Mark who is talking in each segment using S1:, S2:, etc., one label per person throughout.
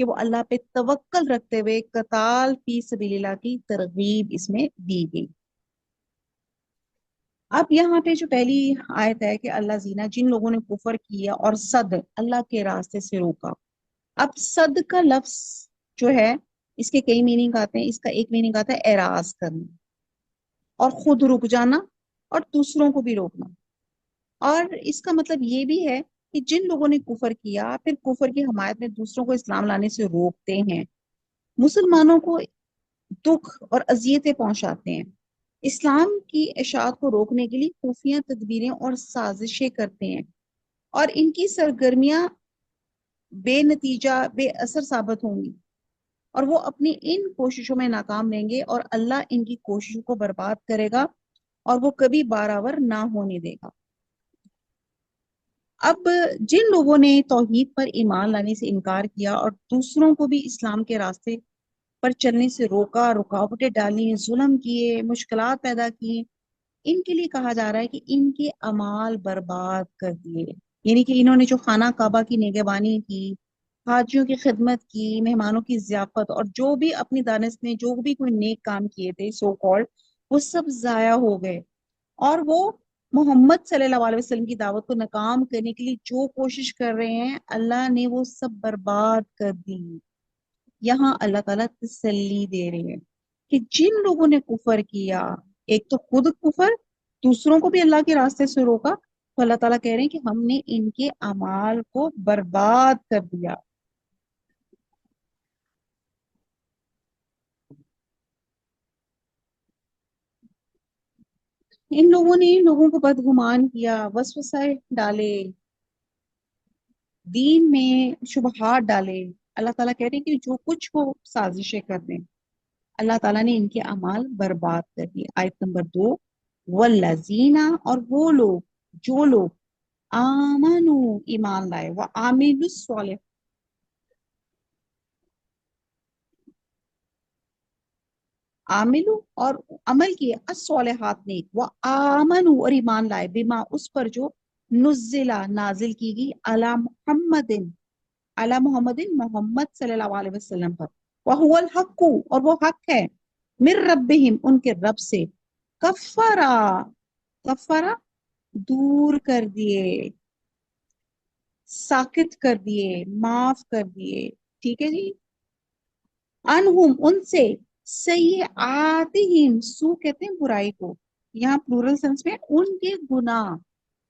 S1: کہ وہ اللہ پہ توکل رکھتے ہوئے قتال فی سبیل اللہ کی ترغیب اس میں دی گئی۔ اب یہاں پہ جو پہلی آیت ہے کہ اللہ زینہ جن لوگوں نے کفر کیا اور صد اللہ کے راستے سے روکا۔ اب صد کا لفظ جو ہے اس کے کئی میننگ آتے ہیں، اس کا ایک میننگ آتا ہے اعراض کرنا اور خود رک جانا اور دوسروں کو بھی روکنا، اور اس کا مطلب یہ بھی ہے کہ جن لوگوں نے کفر کیا پھر کفر کی حمایت میں دوسروں کو اسلام لانے سے روکتے ہیں، مسلمانوں کو دکھ اور اذیتیں پہنچاتے ہیں، اسلام کی اشاعت کو روکنے کے لیے خفیہ تدبیریں اور سازشیں کرتے ہیں، اور ان کی سرگرمیاں بے نتیجہ بے اثر ثابت ہوں گی، اور وہ اپنی ان کوششوں میں ناکام رہیں گے، اور اللہ ان کی کوششوں کو برباد کرے گا اور وہ کبھی بارآور نہ ہونے دے گا۔ اب جن لوگوں نے توحید پر ایمان لانے سے انکار کیا اور دوسروں کو بھی اسلام کے راستے پر چلنے سے روکا، رکاوٹیں ڈالی، ظلم کیے، مشکلات پیدا کی، ان کے لیے کہا جا رہا ہے کہ ان کے اعمال برباد کر دیے، یعنی کہ انہوں نے جو خانہ کعبہ کی نگہبانی کی، حاجیوں کی خدمت کی، مہمانوں کی ضیافت، اور جو بھی اپنی دانست میں جو بھی کوئی نیک کام کیے تھے سو کالڈ، وہ سب ضائع ہو گئے، اور وہ محمد صلی اللہ علیہ وسلم کی دعوت کو ناکام کرنے کے لیے جو کوشش کر رہے ہیں اللہ نے وہ سب برباد کر دی۔ یہاں اللہ تعالیٰ تسلی دے رہے ہیں کہ جن لوگوں نے کفر کیا، ایک تو خود کفر، دوسروں کو بھی اللہ کے راستے سے روکا، تو اللہ تعالیٰ کہہ رہے ہیں کہ ہم نے ان کے اعمال کو برباد کر دیا۔ ان لوگوں نے لوگوں کو بدگمان کیا، وسوسہ ڈالے، دین میں شبہات ڈالے۔ اللہ تعالیٰ کہہ رہے ہیں کہ جو کچھ وہ سازشیں کر دیں اللہ تعالیٰ نے ان کے اعمال برباد کر دیے۔ آیت نمبر 2، والذین، اور وہ لوگ جو لوگ آمنو ایمان لائے، وعاملوا الصالح، عاملو اور عمل کیے، الصالحات نیک، وآمنو اور ایمان لائے، بما اس پر جو نزلہ نازل کی گئی، علی محمد، علی محمد محمد صلی اللہ علیہ وسلم پر، وہو الحق اور وہ حق ہے، من ربہم ان کے رب سے، کفرا، کفرا دور کر دیے، ساکت کر دیے، معاف کر دیے، ٹھیک ہے جی، انہم ان سے، سیئاتہم، سو کہتے ہیں برائی کو، یہاں پلورل سینس میں، ان کے گناہ،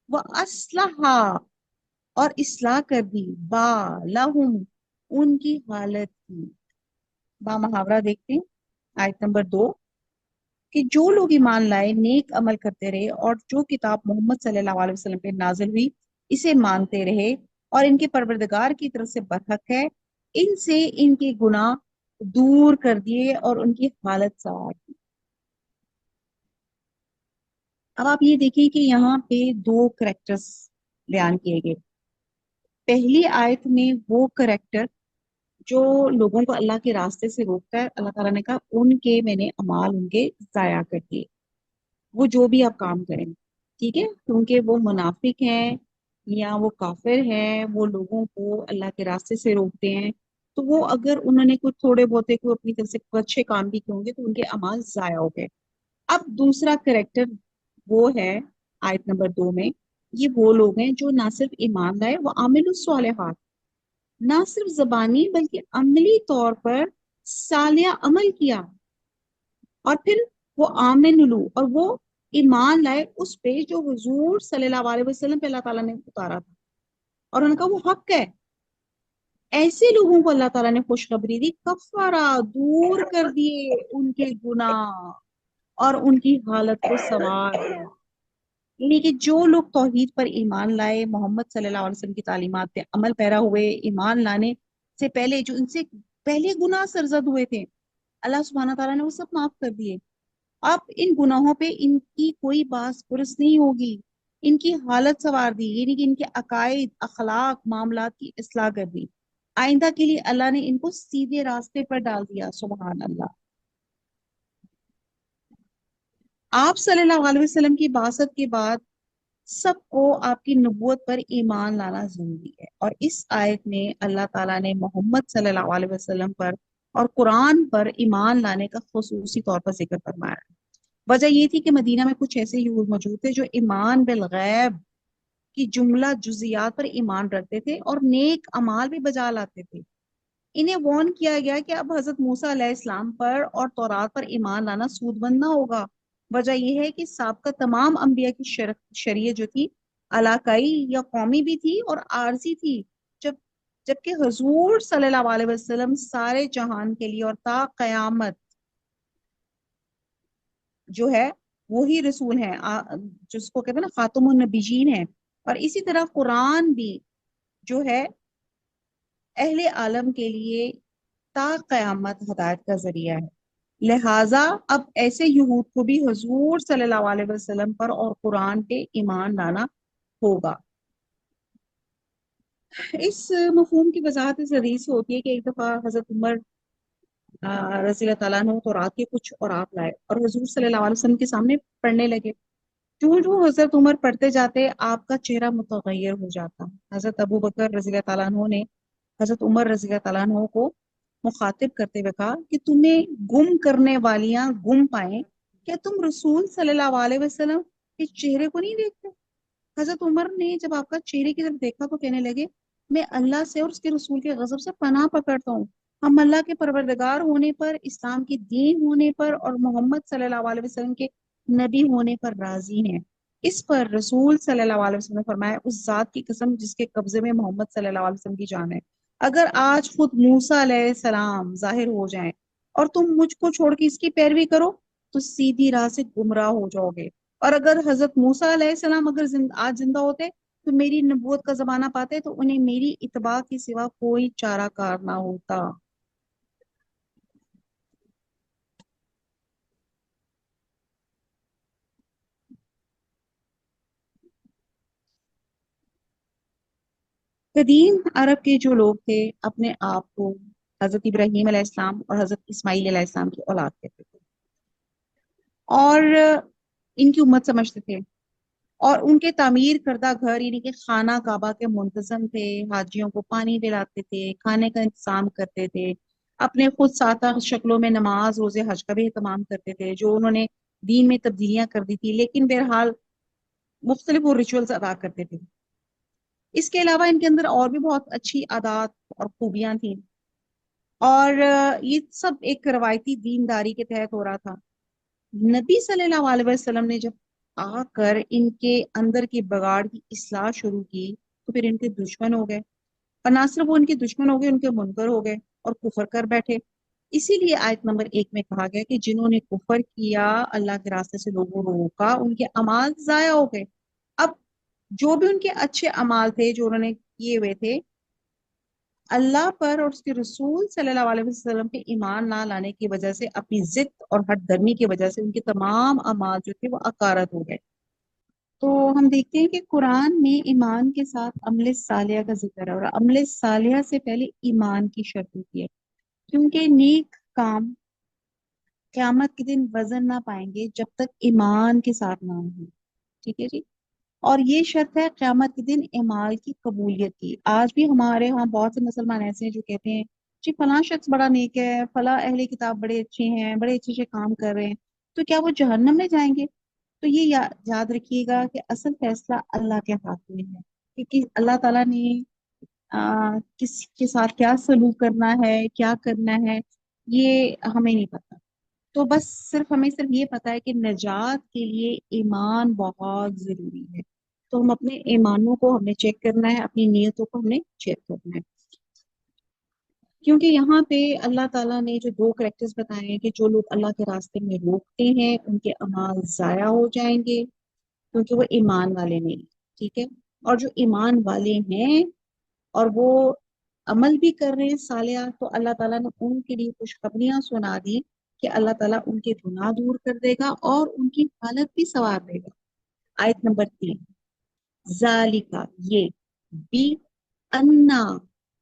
S1: وہ اصلحا اور اصلاح کر دی، با لہم ان کی حالت کی۔ با محاورہ دیکھتے ہیں آیت نمبر 2، کہ جو لوگ ایمان لائے، نیک عمل کرتے رہے، اور جو کتاب محمد صلی اللہ علیہ وسلم پہ نازل ہوئی اسے مانتے رہے، اور ان کے پروردگار کی طرف سے برحق ہے، ان سے ان کے گناہ دور کر دیے اور ان کی حالت سوار کی۔ اب آپ یہ دیکھیں کہ یہاں پہ دو کریکٹرز بیان کیے گئے۔ پہلی آیت میں وہ کریکٹر جو لوگوں کو اللہ کے راستے سے روکتا ہے، اللہ تعالیٰ نے کہا ان کے میں نے اعمال ان کے ضائع کر دیے، وہ جو بھی آپ کام کریں، ٹھیک ہے، کیونکہ وہ منافق ہیں یا وہ کافر ہیں، وہ لوگوں کو اللہ کے راستے سے روکتے ہیں، تو وہ اگر انہوں نے کچھ تھوڑے بہتے کو اپنی طرف سے اچھے کام بھی کیے ہوں گے تو ان کے اعمال ضائع ہو گئے۔ اب دوسرا کریکٹر وہ ہے آیت نمبر 2 میں، یہ وہ لوگ ہیں جو نہ صرف ایمان لائے، وہ عامل الصالحات، نہ صرف زبانی بلکہ عملی طور پر صالح عمل کیا، اور پھر وہ آمن لو اور وہ ایمان لائے اس پہ جو حضور صلی اللہ علیہ وسلم پہ اللہ تعالیٰ نے اتارا تھا، اور ان کا وہ حق ہے۔ ایسے لوگوں کو اللہ تعالیٰ نے خوشخبری دی، کفارہ دور کر دیے ان کے گناہ اور ان کی حالت کو سنوار دیا، یعنی کہ جو لوگ توحید پر ایمان لائے، محمد صلی اللہ علیہ وسلم کی تعلیمات پہ عمل پیرا ہوئے، ایمان لانے سے پہلے جو ان سے پہلے گناہ سرزد ہوئے تھے اللہ سبحانہ تعالیٰ نے وہ سب معاف کر دیے۔ اب ان گناہوں پہ ان کی کوئی باس پرس نہیں ہوگی، ان کی حالت سنوار دی، یعنی کہ ان کے عقائد، اخلاق، معاملات کی اصلاح کر دی، آئندہ کے لیے اللہ نے ان کو سیدھے راستے پر ڈال دیا، سبحان اللہ۔ آپ صلی اللہ علیہ وسلم کی بعثت کے بعد سب کو آپ کی نبوت پر ایمان لانا ضروری ہے، اور اس آیت میں اللہ تعالیٰ نے محمد صلی اللہ علیہ وسلم پر اور قرآن پر ایمان لانے کا خصوصی طور پر ذکر فرمایا ہے۔ وجہ یہ تھی کہ مدینہ میں کچھ ایسے یہود موجود تھے جو ایمان بالغیب کی جملہ جزیات پر ایمان رکھتے تھے اور نیک اعمال بھی بجا لاتے تھے۔ انہیں وارن کیا گیا کہ اب حضرت موسیٰ علیہ السلام پر اور تورات پر ایمان لانا سود مند نہ ہوگا۔ وجہ یہ ہے کہ سابقہ تمام انبیاء کی شریعت جو تھی علاقائی یا قومی بھی تھی اور عارضی تھی، جبکہ حضور صلی اللہ علیہ وسلم سارے جہان کے لیے اور تا قیامت جو ہے وہی رسول ہیں، جس کو کہتے ہیں نا خاتم النبیین ہیں۔ اور اسی طرح قرآن بھی جو ہے اہل عالم کے لیے تا قیامت ہدایت کا ذریعہ ہے، لہٰذا اب ایسے یہود کو بھی حضور صلی اللہ علیہ وسلم پر اور قرآن پہ ایمان لانا ہوگا۔ اس مفہوم کی وضاحت اس حدیث سے ہوتی ہے کہ ایک دفعہ حضرت عمر رضی اللہ تعالیٰ عنہ تو رات کے کچھ اور آپ لائے اور حضور صلی اللہ علیہ وسلم کے سامنے پڑھنے لگے۔ جو حضرت عمر پڑھتے جاتے آپ کا چہرہ متغیر ہو جاتا۔ حضرت ابو بکر رضی اللہ تعالیٰ عنہ نے حضرت عمر رضی اللہ تعالیٰ عنہ کو مخاطب کرتے ہوئے کہا کہ تمہیں گم کرنے والیاں گم پائیں، کیا تم رسول صلی اللہ علیہ وسلم کے چہرے کو نہیں دیکھتے؟ حضرت عمر نے جب آپ کا چہرے کی طرف دیکھا تو کہنے لگے میں اللہ سے اور اس کے رسول کے غضب سے پناہ پکڑتا ہوں۔ ہم اللہ کے پروردگار ہونے پر، اسلام کی دین ہونے پر اور محمد صلی اللہ علیہ وسلم کے نبی ہونے پر راضی ہیں۔ اس پر رسول صلی اللہ علیہ وسلم نے فرمایا اس ذات کی قسم جس کے قبضے میں محمد صلی اللہ علیہ وسلم کی جان ہے، اگر آج خود موسیٰ علیہ السلام ظاہر ہو جائیں اور تم مجھ کو چھوڑ کے اس کی پیروی کرو تو سیدھی راہ سے گمراہ ہو جاؤ گے، اور اگر حضرت موسیٰ علیہ السلام اگر آج زندہ ہوتے تو میری نبوت کا زمانہ پاتے تو انہیں میری اتباع کے سوا کوئی چارہ کار نہ ہوتا۔ قدیم عرب کے جو لوگ تھے اپنے آپ کو حضرت ابراہیم علیہ السلام اور حضرت اسماعیل علیہ السلام کی اولاد کہتے تھے اور ان کی امت سمجھتے تھے، اور ان کے تعمیر کردہ گھر یعنی کہ خانہ کعبہ کے منتظم تھے، حاجیوں کو پانی پلاتے تھے، کھانے کا انتظام کرتے تھے، اپنے خود ساتہ شکلوں میں نماز روزے حج کا بھی اہتمام کرتے تھے جو انہوں نے دین میں تبدیلیاں کر دی تھی، لیکن بہرحال مختلف وہ ریچولز ادا کرتے تھے۔ اس کے علاوہ ان کے اندر اور بھی بہت اچھی عادات اور خوبیاں تھیں، اور یہ سب ایک روایتی دینداری کے تحت ہو رہا تھا۔ نبی صلی اللہ علیہ وسلم نے جب آ کر ان کے اندر کی بگاڑ کی اصلاح شروع کی تو پھر ان کے دشمن ہو گئے، اور نہ صرف وہ ان کے دشمن ہو گئے، ان کے منکر ہو گئے اور کفر کر بیٹھے۔ اسی لیے آیت نمبر 1 میں کہا گیا کہ جنہوں نے کفر کیا، اللہ کے راستے سے لوگوں کو روکا، ان کے اعمال ضائع ہو گئے۔ اب جو بھی ان کے اچھے اعمال تھے جو انہوں نے کیے ہوئے تھے، اللہ پر اور اس کے رسول صلی اللہ علیہ وسلم پہ ایمان نہ لانے کی وجہ سے، اپنی ضد اور ہٹ درمی کی وجہ سے ان کے تمام اعمال جو تھے وہ اکارت ہو گئے۔ تو ہم دیکھتے ہیں کہ قرآن میں ایمان کے ساتھ عمل صالحہ کا ذکر ہے، اور عمل صالحہ سے پہلے ایمان کی شرط ہوتی ہے، کیونکہ نیک کام قیامت کے دن وزن نہ پائیں گے جب تک ایمان کے ساتھ نہ ہوں۔ ٹھیک ہے جی، اور یہ شرط ہے قیامت کے دن اعمال کی قبولیت کی۔ آج بھی ہمارے ہاں بہت سے مسلمان ایسے ہیں جو کہتے ہیں جی فلاں شخص بڑا نیک ہے، فلاں اہل کتاب بڑے اچھے ہیں، بڑے اچھے سے کام کر رہے ہیں، تو کیا وہ جہنم میں جائیں گے؟ تو یہ یاد رکھیے گا کہ اصل فیصلہ اللہ کے ہاتھ میں ہے، کیونکہ اللہ تعالیٰ نے کس کے ساتھ کیا سلوک کرنا ہے، کیا کرنا ہے، یہ ہمیں نہیں پتا۔ تو بس صرف ہمیں صرف یہ پتا ہے کہ نجات کے لیے ایمان بہت ضروری ہے، تو ہم اپنے ایمانوں کو ہم نے چیک کرنا ہے، اپنی نیتوں کو ہم نے چیک کرنا ہے، کیونکہ یہاں پہ اللہ تعالیٰ نے جو 2 کریکٹرز بتائے ہیں کہ جو لوگ اللہ کے راستے میں روکتے ہیں ان کے اعمال ضائع ہو جائیں گے کیونکہ وہ ایمان والے نہیں، ٹھیک ہے، اور جو ایمان والے ہیں اور وہ عمل بھی کر رہے ہیں صالحہ، تو اللہ تعالیٰ نے ان کے لیے خوشخبریاں سنا دی کہ اللہ تعالیٰ ان کے گناہ دور کر دے گا اور ان کی حالت بھی سنوار دے گا۔ آیت نمبر 3، ذالکا یہ، بی انا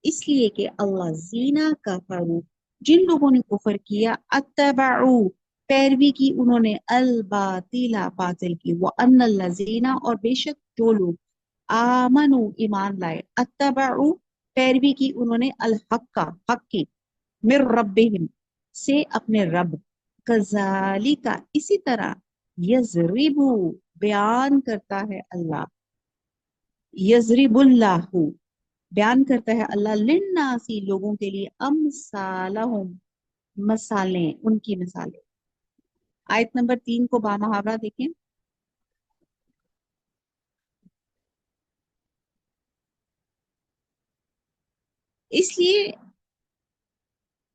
S1: اس لیے کہ اللہ زینا کفروا جن لوگوں نے کفر کیا، اتبعوا پیروی کی انہوں نے الباطیلا باطل کی، وہ ان الذین اور بے شک جو لوگ آمنو ایمان لائے، اتبعو پیروی کی انہوں نے الحق کا حق کی، من ربہم سے اپنے رب، کذالک اسی طرح، یضربو بیان کرتا ہے اللہ، یضرب اللہ بیان کرتا ہے اللہ للناسی لوگوں کے لیے امثالہم مثالیں، ان کی مثالیں۔ آیت نمبر 3 کو بامحاورہ دیکھیں۔ اس لیے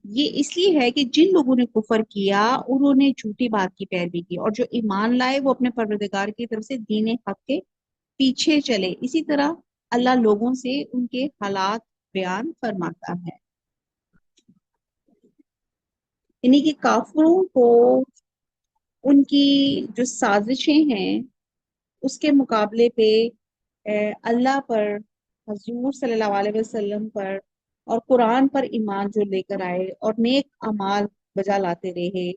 S1: یہ اس لیے ہے کہ جن لوگوں نے کفر کیا انہوں نے جھوٹی بات کی پیروی کی، اور جو ایمان لائے وہ اپنے پروردگار کی طرف سے دین حق کے پیچھے چلے۔ اسی طرح اللہ لوگوں سے ان کے حالات بیان فرماتا ہے، یعنی کہ کافروں کو ان کی جو سازشیں ہیں اس کے مقابلے پہ اللہ پر، حضور صلی اللہ علیہ وسلم پر اور قرآن پر ایمان جو لے کر آئے اور نیک اعمال بجا لاتے رہے،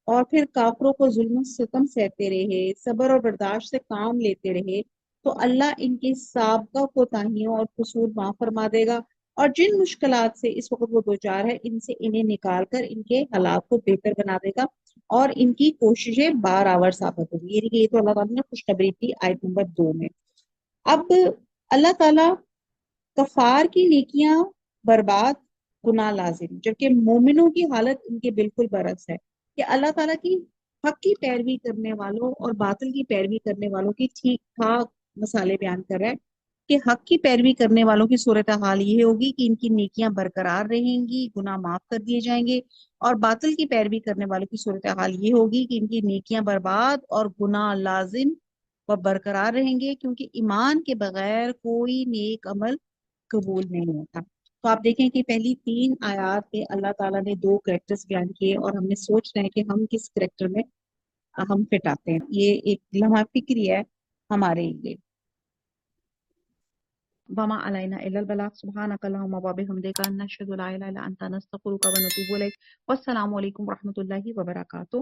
S1: اور پھر کافروں کو ظلم و ستم سہتے رہے، صبر اور برداشت سے کام لیتے رہے، تو اللہ ان کی سابقہ کوتاہیوں اور قصور معاف فرما دے گا، اور جن مشکلات سے اس وقت وہ دوچار ہے ان سے انہیں نکال کر ان کے حالات کو بہتر بنا دے گا، اور ان کی کوششیں بارآور ثابت ہوگی۔ یعنی کہ یہ تو اللہ تعالیٰ نے خوشخبری تھی آیت نمبر 2 میں۔ اب اللہ تعالیٰ کفار کی نیکیاں برباد، گناہ لازم، جبکہ مومنوں کی حالت ان کے بالکل برعکس ہے، کہ اللہ تعالیٰ کی حق کی پیروی کرنے والوں اور باطل کی پیروی کرنے والوں کی ٹھیک ٹھاک مثالیں بیان کر رہا ہے، کہ حق کی پیروی کرنے والوں کی صورتحال یہ ہوگی کہ ان کی نیکیاں برقرار رہیں گی، گناہ معاف کر دیے جائیں گے، اور باطل کی پیروی کرنے والوں کی صورتحال یہ ہوگی کہ ان کی نیکیاں برباد اور گناہ لازم و برقرار رہیں گے، کیونکہ ایمان کے بغیر کوئی نیک عمل قبول نہیں ہوتا۔ تو آپ دیکھیں کہ پہلی 3 آیات میں اللہ تعالیٰ نے 2 کریکٹرز بیان کیے، اور ہم نے سوچ رہے ہیں کہ ہم کس کریکٹر میں ہم فٹ آتے ہیں۔ یہ ایک لمحہ فکری ہے ہمارے لیے۔ وما علینا الا البلاغ، سبحانک اللہم وبحمدک، نشہد لا الہ الا انت، نستغفرک ونتوب الیک، والسلام علیکم ورحمۃ اللہ وبرکاتہ۔